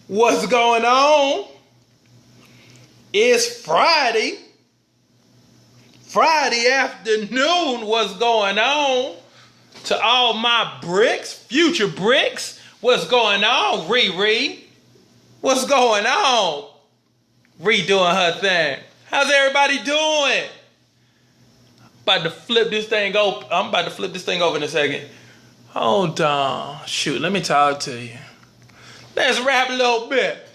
What's going on? It's Friday. Friday afternoon. What's going on? To all my bricks, future bricks. What's going on, Riri? What's going on? Riri doing her thing. How's everybody doing? I'm about to flip this thing over in a second. Hold on. Shoot, let me talk to you. Let's rap a little bit.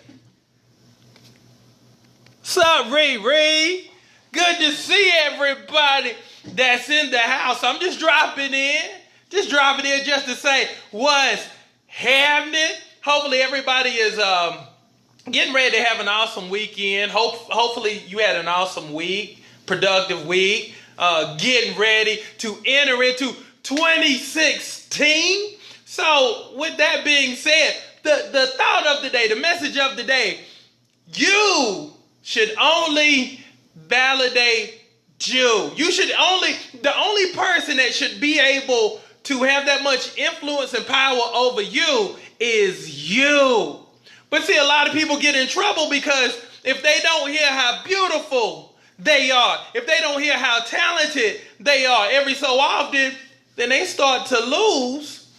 What's up, Riri? Good to see everybody that's in the house. I'm just dropping in. Just to say what's happening. Hopefully everybody is getting ready to have an awesome weekend. Hopefully you had an awesome week, productive week. Getting ready to enter into 2016. So with that being said, the thought of the day, the message of the day, you should only validate you. The only person that should be able to have that much influence and power over you is you. But see, a lot of people get in trouble because if they don't hear how beautiful they are, if they don't hear how talented they are every so often, then they start to lose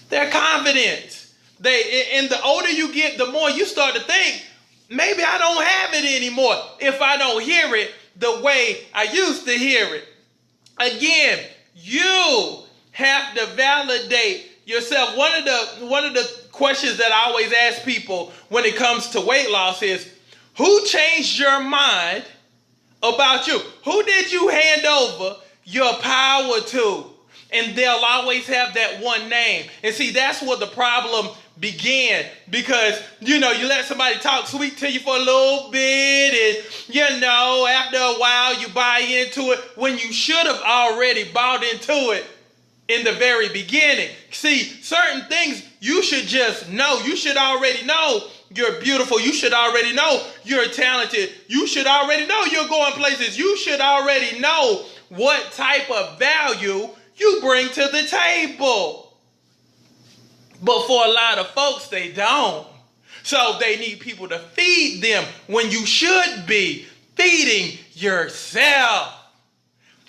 their confidence. And the older you get, the more you start to think, maybe I don't have it anymore if I don't hear it the way I used to hear it. Again, you have to validate yourself. One of the questions that I always ask people when it comes to weight loss is, who changed your mind about you? Who did you hand over your power to? And they'll always have that one name. And see, that's where the problem began, because you let somebody talk sweet to you for a little bit, and after a while you buy into it when you should have already bought into it in the very beginning. See, certain things you should just know. You should already know you're beautiful. You should already know you're talented. You should already know you're going places. You should already know what type of value you bring to the table. But for a lot of folks, they don't. So they need people to feed them when you should be feeding yourself.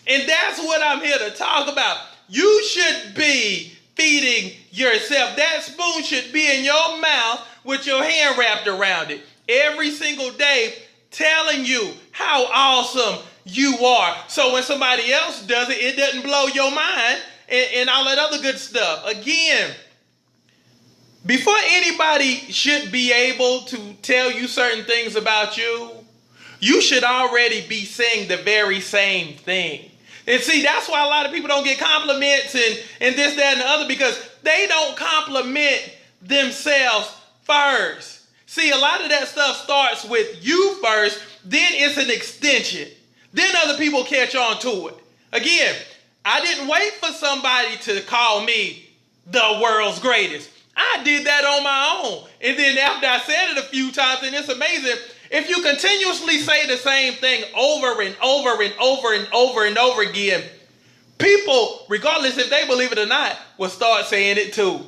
And that's what I'm here to talk about. You should be feeding yourself. That spoon should be in your mouth with your hand wrapped around it every single day, telling you how awesome you are. So when somebody else does it, it doesn't blow your mind and all that other good stuff. Again, before anybody should be able to tell you certain things about you, you should already be saying the very same thing. And see, that's why a lot of people don't get compliments and this, that, and the other, because they don't compliment themselves first. See, a lot of that stuff starts with you first, then it's an extension. Then other people catch on to it. Again, I didn't wait for somebody to call me the world's greatest. I did that on my own. And then after I said it a few times, and it's amazing, if you continuously say the same thing over and over and over and over and over again, people, regardless if they believe it or not, will start saying it too.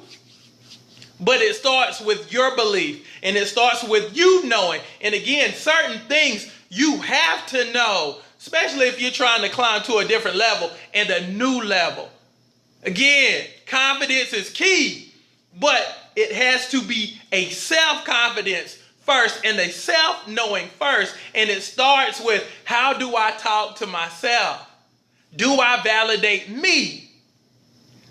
But it starts with your belief, and it starts with you knowing. And again, certain things you have to know, especially if you're trying to climb to a different level and a new level. Again, confidence is key. But it has to be a self-confidence first and a self-knowing first. And it starts with, how do I talk to myself? Do I validate me?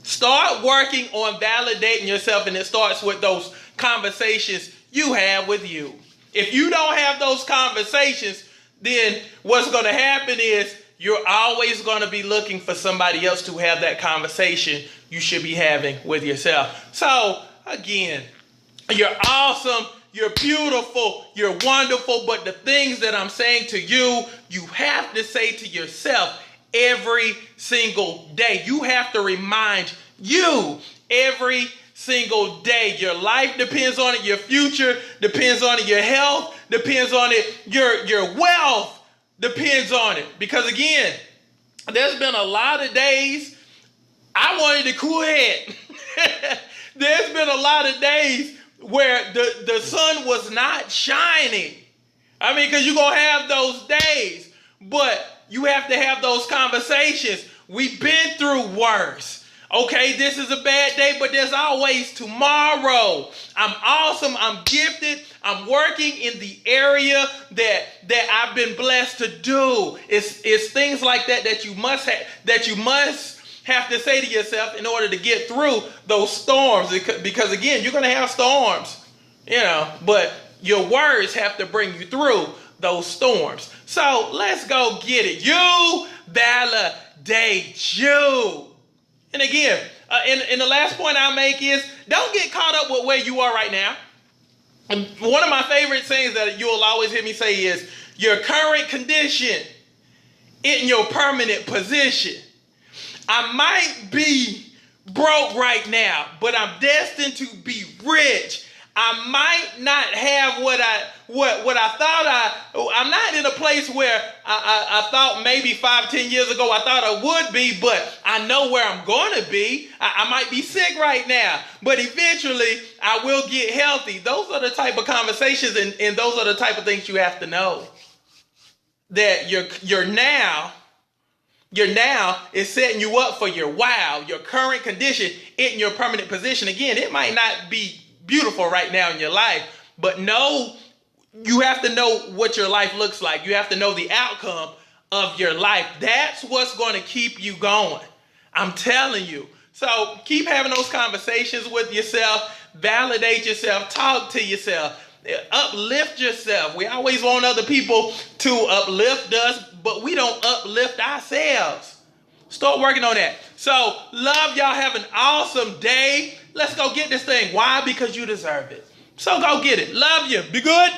Start working on validating yourself, and it starts with those conversations you have with you. If you don't have those conversations, then what's going to happen is you're always going to be looking for somebody else to have that conversation you should be having with yourself. So, again, you're awesome, you're beautiful, you're wonderful, but the things that I'm saying to you, you have to say to yourself every single day. You have to remind you every single day. Your life depends on it, your future depends on it, your health depends on it, your wealth depends on it. Because again, there's been a lot of days I wanted to quit. There's been a lot of days where the sun was not shining. I mean, because you're going to have those days, but you have to have those conversations. We've been through worse. Okay, this is a bad day, but there's always tomorrow. I'm awesome. I'm gifted. I'm working in the area that I've been blessed to do. It's things like that you must have to say to yourself in order to get through those storms. Because again, you're going to have storms, but your words have to bring you through those storms. So let's go get it. You validate you. And again, and the last point I'll make is don't get caught up with where you are right now. And one of my favorite things that you'll always hear me say is your current condition in your permanent position. I might be broke right now, but I'm destined to be rich. I might not have what I thought I'm not in a place where I thought maybe 5-10 years ago I thought I would be, but I know where I'm going to be. I might be sick right now, but eventually I will get healthy. Those are the type of conversations and those are the type of things you have to know. That your now is setting you up for your wow, your current condition in your permanent position. Again, it might not be beautiful right now in your life, but you have to know what your life looks like. You have to know the outcome of your life. That's what's going to keep you going. I'm telling you. So keep having those conversations with yourself, validate yourself, talk to yourself, uplift yourself. We always want other people to uplift us, but we don't uplift ourselves. Start working on that. So love y'all. Have an awesome day. Let's go get this thing. Why? Because you deserve it. So go get it. Love you. Be good.